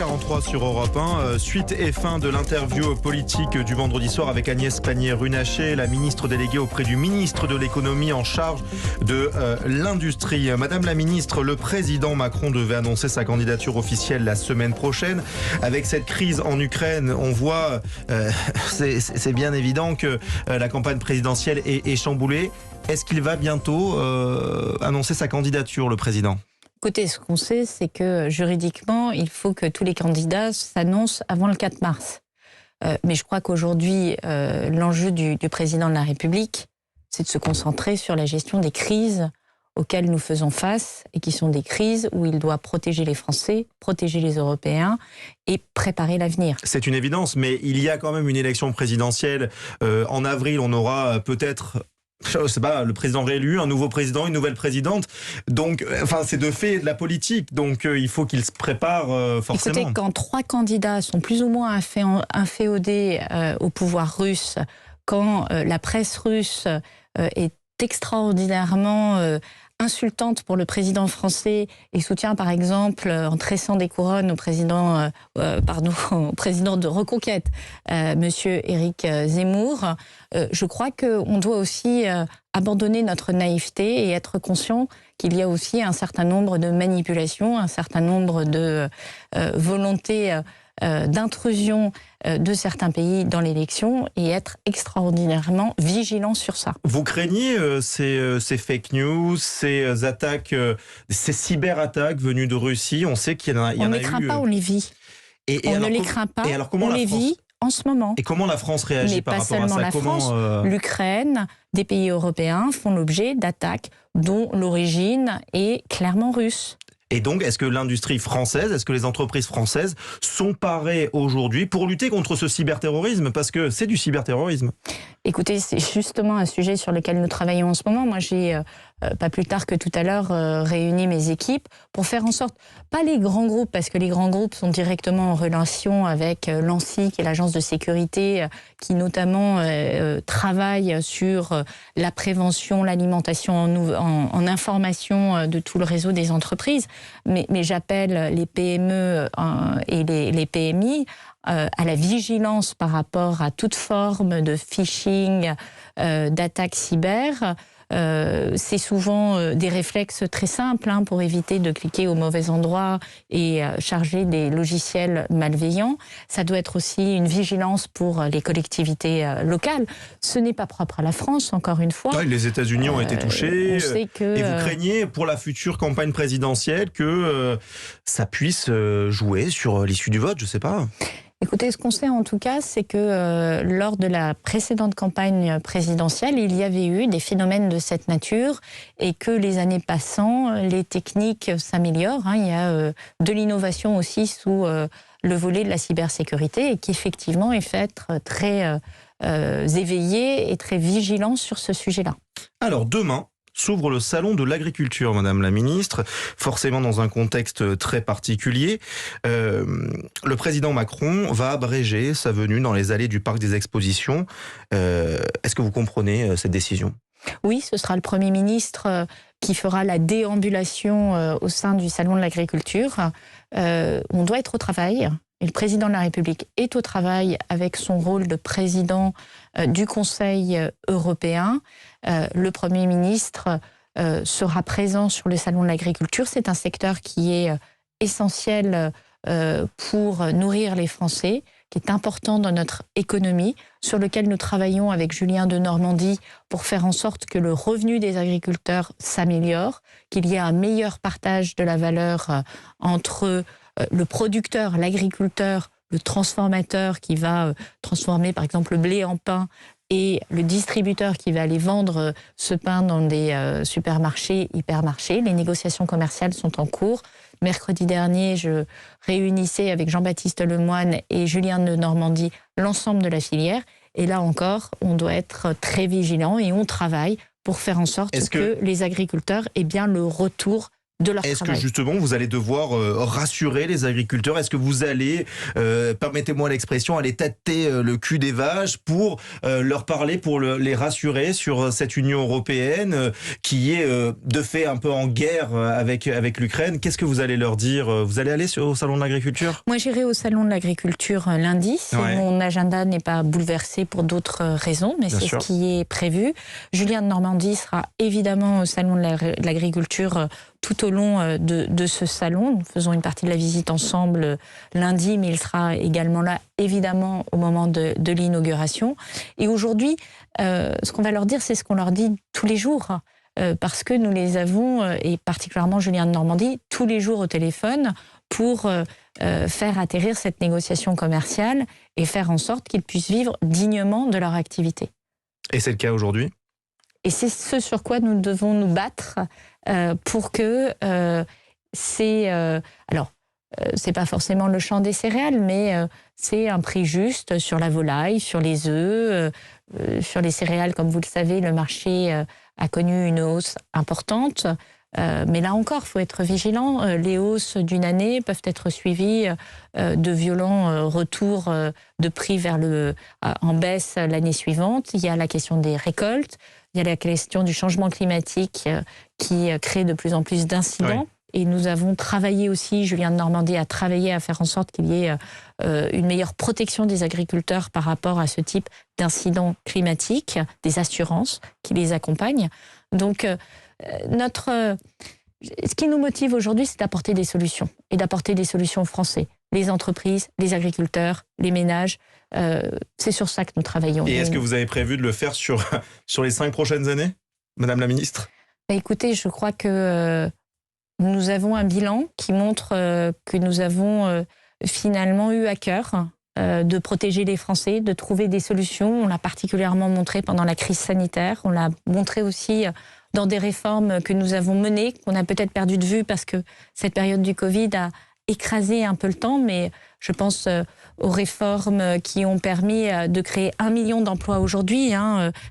8h43 sur Europe 1, suite et fin de l'interview politique du vendredi soir avec Agnès Pannier-Runacher, la ministre déléguée auprès du ministre de l'économie en charge de l'industrie. Madame la ministre, le président Macron devait annoncer sa candidature officielle la semaine prochaine. Avec cette crise en Ukraine, on voit, c'est bien évident que la campagne présidentielle est chamboulée. Est-ce qu'il va bientôt annoncer sa candidature, le président ? Écoutez, ce qu'on sait, c'est que juridiquement, il faut que tous les candidats s'annoncent avant le 4 mars. Mais je crois qu'aujourd'hui, l'enjeu du président de la République, c'est de se concentrer sur la gestion des crises auxquelles nous faisons face et qui sont des crises où il doit protéger les Français, protéger les Européens et préparer l'avenir. C'est une évidence, mais il y a quand même une élection présidentielle. En avril, on aura peut-être... je sais pas, le président réélu, un nouveau président, une nouvelle présidente. Donc, c'est de fait de la politique. Donc, il faut qu'il se prépare forcément. Écoutez, quand 3 candidats sont plus ou moins inféodés au pouvoir russe, quand la presse russe est extraordinairement insultante pour le président français et soutient par exemple en tressant des couronnes au président, au président de Reconquête, monsieur Éric Zemmour, je crois qu'on doit aussi abandonner notre naïveté et être conscient qu'il y a aussi un certain nombre de manipulations, un certain nombre de volontés d'intrusion de certains pays dans l'élection et être extraordinairement vigilant sur ça. Vous craignez ces fake news, ces attaques, ces cyberattaques venues de Russie? On sait qu'il y en a eu... On ne les craint pas, on les vit. On ne les craint pas, on les vit en ce moment. Et comment la France réagit par rapport à ça? Mais pas seulement la France, l'Ukraine, des pays européens font l'objet d'attaques dont l'origine est clairement russe. Et donc, est-ce que l'industrie française, est-ce que les entreprises françaises sont parées aujourd'hui pour lutter contre ce cyberterrorisme? Parce que c'est du cyberterrorisme. Écoutez, c'est justement un sujet sur lequel nous travaillons en ce moment. Moi, j'ai, pas plus tard que tout à l'heure, réuni mes équipes pour faire en sorte, pas les grands groupes, parce que les grands groupes sont directement en relation avec l'ANSSI, qui est l'agence de sécurité, qui notamment travaille sur la prévention, l'alimentation en information de tout le réseau des entreprises. Mais j'appelle les PME et les PMI à la vigilance par rapport à toute forme de phishing, d'attaque cyber. C'est souvent des réflexes très simples pour éviter de cliquer au mauvais endroit et charger des logiciels malveillants. Ça doit être aussi une vigilance pour les collectivités locales. Ce n'est pas propre à la France, encore une fois. Ouais, les États-Unis ont été touchés. Et vous craignez pour la future campagne présidentielle que ça puisse jouer sur l'issue du vote, je ne sais pas. Écoutez, ce qu'on sait en tout cas, c'est que lors de la précédente campagne présidentielle, il y avait eu des phénomènes de cette nature et que les années passant, les techniques s'améliorent. Il y a de l'innovation aussi sous le volet de la cybersécurité et qui effectivement il faut être très éveillé et très vigilant sur ce sujet-là. Alors demain s'ouvre le salon de l'agriculture, Madame la Ministre, forcément dans un contexte très particulier. Le président Macron va abréger sa venue dans les allées du Parc des Expositions. Est-ce que vous comprenez cette décision ? Oui, ce sera le Premier ministre qui fera la déambulation au sein du salon de l'agriculture. On doit être au travail. Et le président de la République est au travail avec son rôle de président du Conseil européen. Le Premier ministre sera présent sur le salon de l'agriculture. C'est un secteur qui est essentiel pour nourrir les Français, qui est important dans notre économie, sur lequel nous travaillons avec Julien Denormandie pour faire en sorte que le revenu des agriculteurs s'améliore, qu'il y ait un meilleur partage de la valeur entre le producteur, l'agriculteur, le transformateur qui va transformer par exemple le blé en pain et le distributeur qui va aller vendre ce pain dans des supermarchés, hypermarchés. Les négociations commerciales sont en cours. Mercredi dernier, je réunissais avec Jean-Baptiste Lemoyne et Julien Denormandie l'ensemble de la filière. Et là encore, on doit être très vigilant et on travaille pour faire en sorte que les agriculteurs aient bien le retour de leur Est-ce travail. que justement vous allez devoir rassurer les agriculteurs? Est-ce que vous allez, permettez-moi l'expression, aller tâter le cul des vaches pour leur parler, pour les rassurer sur cette Union européenne qui est de fait un peu en guerre avec l'Ukraine? Qu'est-ce que vous allez leur dire? Vous allez aller au Salon de l'Agriculture? Moi, j'irai au Salon de l'Agriculture lundi, si mon agenda n'est pas bouleversé pour d'autres raisons, mais c'est ce qui est prévu. Julien de Normandie sera évidemment au Salon de l'Agriculture tout au long de ce salon. Nous faisons une partie de la visite ensemble lundi, mais il sera également là, évidemment, au moment de l'inauguration. Et aujourd'hui, ce qu'on va leur dire, c'est ce qu'on leur dit tous les jours, parce que nous les avons, et particulièrement Julien de Normandie, tous les jours au téléphone pour faire atterrir cette négociation commerciale et faire en sorte qu'ils puissent vivre dignement de leur activité. Et c'est le cas aujourd'hui? Et c'est ce sur quoi nous devons nous battre pour que c'est pas forcément le champ des céréales, mais c'est un prix juste sur la volaille, sur les œufs, sur les céréales. Comme vous le savez, le marché a connu une hausse importante. Mais là encore, il faut être vigilant. Les hausses d'une année peuvent être suivies de violents retours de prix en baisse l'année suivante. Il y a la question des récoltes, il y a la question du changement climatique qui crée de plus en plus d'incidents. Oui. Et nous avons travaillé aussi, Julien de Normandie a travaillé à faire en sorte qu'il y ait une meilleure protection des agriculteurs par rapport à ce type d'incidents climatiques, des assurances qui les accompagnent. Donc, ce qui nous motive aujourd'hui, c'est d'apporter des solutions, et d'apporter des solutions aux Français, les entreprises, les agriculteurs, les ménages. C'est sur ça que nous travaillons. Et est-ce que vous avez prévu de le faire sur les 5 prochaines années, Madame la Ministre? Écoutez, je crois que nous avons un bilan qui montre que nous avons finalement eu à cœur de protéger les Français, de trouver des solutions. On l'a particulièrement montré pendant la crise sanitaire. On l'a montré aussi dans des réformes que nous avons menées, qu'on a peut-être perdu de vue parce que cette période du Covid a écrasé un peu le temps, mais je pense aux réformes qui ont permis de créer 1 million d'emplois aujourd'hui,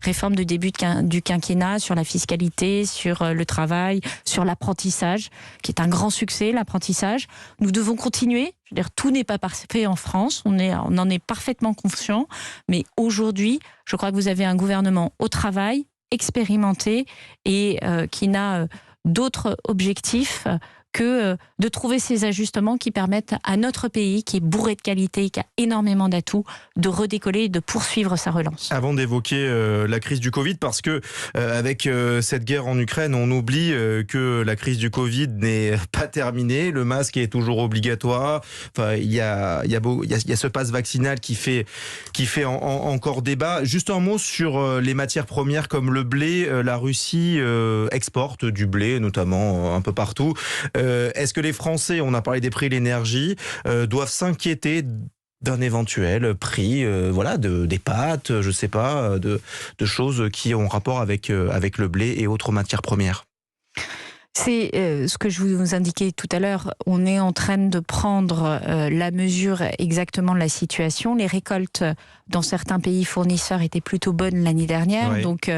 réforme de début du quinquennat sur la fiscalité, sur le travail, sur l'apprentissage, qui est un grand succès, l'apprentissage. Nous devons continuer. Je veux dire, tout n'est pas parfait en France, on en est parfaitement conscient, mais aujourd'hui, je crois que vous avez un gouvernement au travail, expérimenté et qui n'a d'autres objectifs que de trouver ces ajustements qui permettent à notre pays, qui est bourré de qualité, qui a énormément d'atouts, de redécoller et de poursuivre sa relance. Avant d'évoquer la crise du Covid, parce que avec cette guerre en Ukraine, on oublie que la crise du Covid n'est pas terminée, le masque est toujours obligatoire, enfin, il y a ce pass vaccinal qui fait encore débat. Juste un mot sur les matières premières comme le blé. La Russie exporte du blé, notamment un peu partout. Est-ce que les Français, on a parlé des prix de l'énergie, doivent s'inquiéter d'un éventuel prix des pâtes, je sais pas, de choses qui ont rapport avec le blé et autres matières premières? C'est ce que je vous indiquais tout à l'heure. On est en train de prendre la mesure exactement de la situation. Les récoltes dans certains pays fournisseurs étaient plutôt bonnes l'année dernière, donc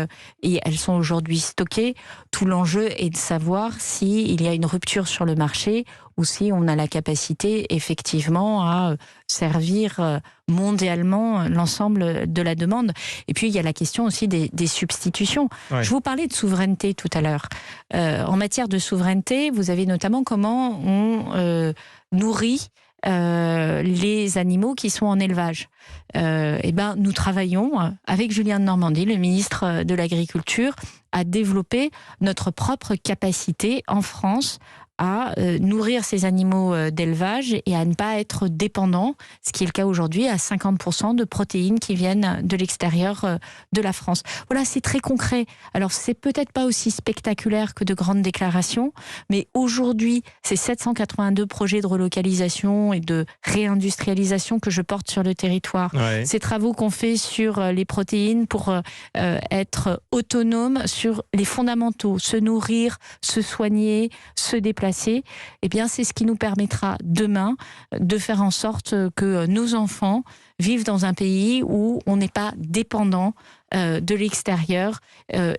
et elles sont aujourd'hui stockées. Tout l'enjeu est de savoir s'il y a une rupture sur le marché ou si on a la capacité effectivement à servir mondialement l'ensemble de la demande. Et puis il y a la question aussi des substitutions. Je vous parlais de souveraineté tout à l'heure. En matière de souveraineté, vous avez notamment comment on nourrit les animaux qui sont en élevage. Nous travaillons avec Julien de Normandie, le ministre de l'Agriculture, à développer notre propre capacité en France à nourrir ces animaux d'élevage et à ne pas être dépendant, ce qui est le cas aujourd'hui, à 50% de protéines qui viennent de l'extérieur de la France. Voilà, c'est très concret. Alors, c'est peut-être pas aussi spectaculaire que de grandes déclarations, mais aujourd'hui, ces 782 projets de relocalisation et de réindustrialisation que je porte sur le territoire, ces travaux qu'on fait sur les protéines pour être autonome sur les fondamentaux, se nourrir, se soigner, se déplacer, déplacer, eh bien, c'est ce qui nous permettra demain de faire en sorte que nos enfants vivent dans un pays où on n'est pas dépendant de l'extérieur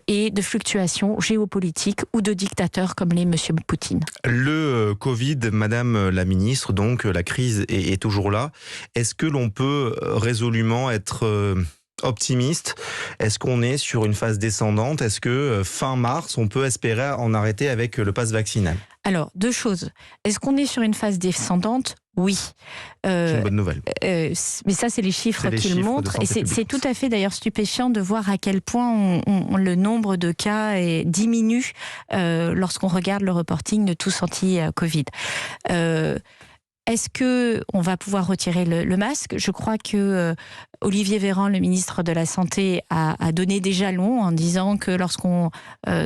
et de fluctuations géopolitiques ou de dictateurs comme l'est M. Poutine. Le Covid, Madame la Ministre, donc la crise est toujours là. Est-ce que l'on peut résolument être optimiste? Est-ce qu'on est sur une phase descendante? Est-ce que fin mars, on peut espérer en arrêter avec le pass vaccinal? Alors, deux choses. Est-ce qu'on est sur une phase descendante? Oui. C'est une bonne nouvelle. Mais ça, c'est les chiffres qui le montrent. Et c'est tout à fait d'ailleurs stupéfiant de voir à quel point le nombre de cas diminue lorsqu'on regarde le reporting de tous anti-Covid. Est-ce qu'on va pouvoir retirer le masque? Je crois que Olivier Véran, le ministre de la Santé, a donné des jalons en disant que lorsqu'on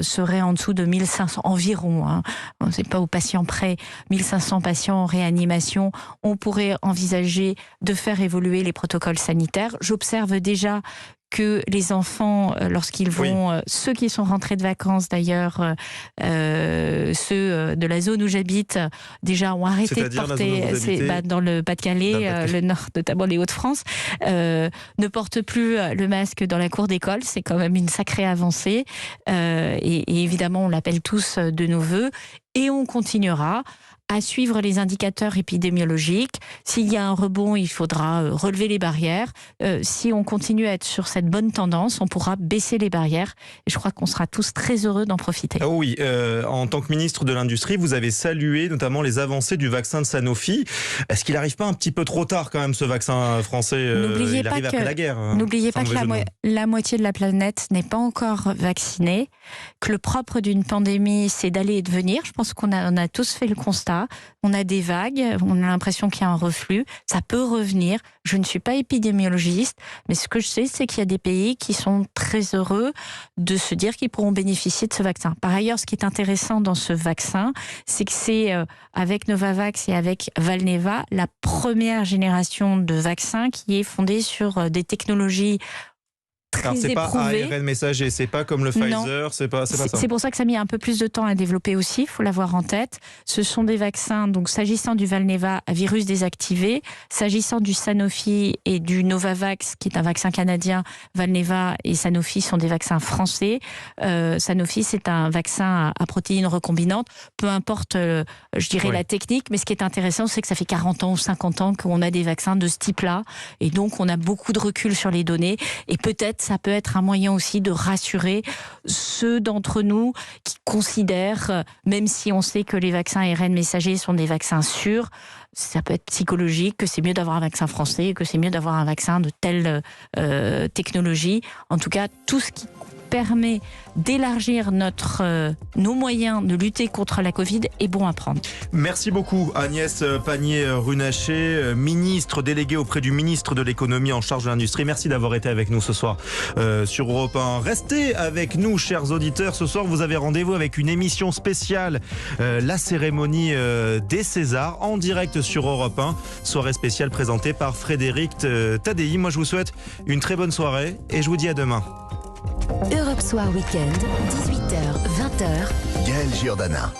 serait en dessous de 1500 environ, on ne sait pas aux patients près, 1500 patients en réanimation, on pourrait envisager de faire évoluer les protocoles sanitaires. J'observe déjà que les enfants, lorsqu'ils vont, ceux qui sont rentrés de vacances d'ailleurs, ceux de la zone où j'habite, déjà ont arrêté de porter, dans le Pas-de-Calais, le Nord, notamment les Hauts-de-France, ne portent plus le masque dans la cour d'école. C'est quand même une sacrée avancée. Et évidemment, on l'appelle tous de nos voeux. Et on continuera à suivre les indicateurs épidémiologiques. S'il y a un rebond, il faudra relever les barrières. Si on continue à être sur cette bonne tendance, on pourra baisser les barrières. Et je crois qu'on sera tous très heureux d'en profiter. Ah oui, en tant que ministre de l'Industrie, vous avez salué notamment les avancées du vaccin de Sanofi. Est-ce qu'il n'arrive pas un petit peu trop tard quand même, ce vaccin français? Il arrive après la guerre. N'oubliez pas que la moitié de la planète n'est pas encore vaccinée, que le propre d'une pandémie, c'est d'aller et de venir. Je pense qu'on a tous fait le constat. On a des vagues, on a l'impression qu'il y a un reflux, ça peut revenir. Je ne suis pas épidémiologiste, mais ce que je sais, c'est qu'il y a des pays qui sont très heureux de se dire qu'ils pourront bénéficier de ce vaccin. Par ailleurs, ce qui est intéressant dans ce vaccin, c'est que c'est avec Novavax et avec Valneva, la première génération de vaccins qui est fondée sur des technologies très c'est éprouvé. pas ARN messager, c'est pas comme le Pfizer, c'est pas ça. C'est pour ça que ça a mis un peu plus de temps à développer aussi, il faut l'avoir en tête. Ce sont des vaccins, donc s'agissant du Valneva, à virus désactivé, s'agissant du Sanofi et du Novavax, qui est un vaccin canadien, Valneva et Sanofi sont des vaccins français. Sanofi, c'est un vaccin à protéines recombinantes, peu importe, je dirais, la technique, mais ce qui est intéressant, c'est que ça fait 40 ans ou 50 ans qu'on a des vaccins de ce type-là, et donc on a beaucoup de recul sur les données, et peut-être ça peut être un moyen aussi de rassurer ceux d'entre nous qui considèrent, même si on sait que les vaccins ARN messagers sont des vaccins sûrs, ça peut être psychologique, que c'est mieux d'avoir un vaccin français, que c'est mieux d'avoir un vaccin de telle technologie. En tout cas, tout ce qui permet d'élargir nos moyens de lutter contre la Covid est bon à prendre. Merci beaucoup Agnès Pannier-Runacher, ministre déléguée auprès du ministre de l'économie en charge de l'industrie. Merci d'avoir été avec nous ce soir sur Europe 1. Restez avec nous, chers auditeurs. Ce soir, vous avez rendez-vous avec une émission spéciale, la cérémonie des Césars, en direct sur Europe 1. Soirée spéciale présentée par Frédéric Tadei. Moi, je vous souhaite une très bonne soirée et je vous dis à demain. Europe Soir Weekend, 18h, 20h. Gaël Giordana.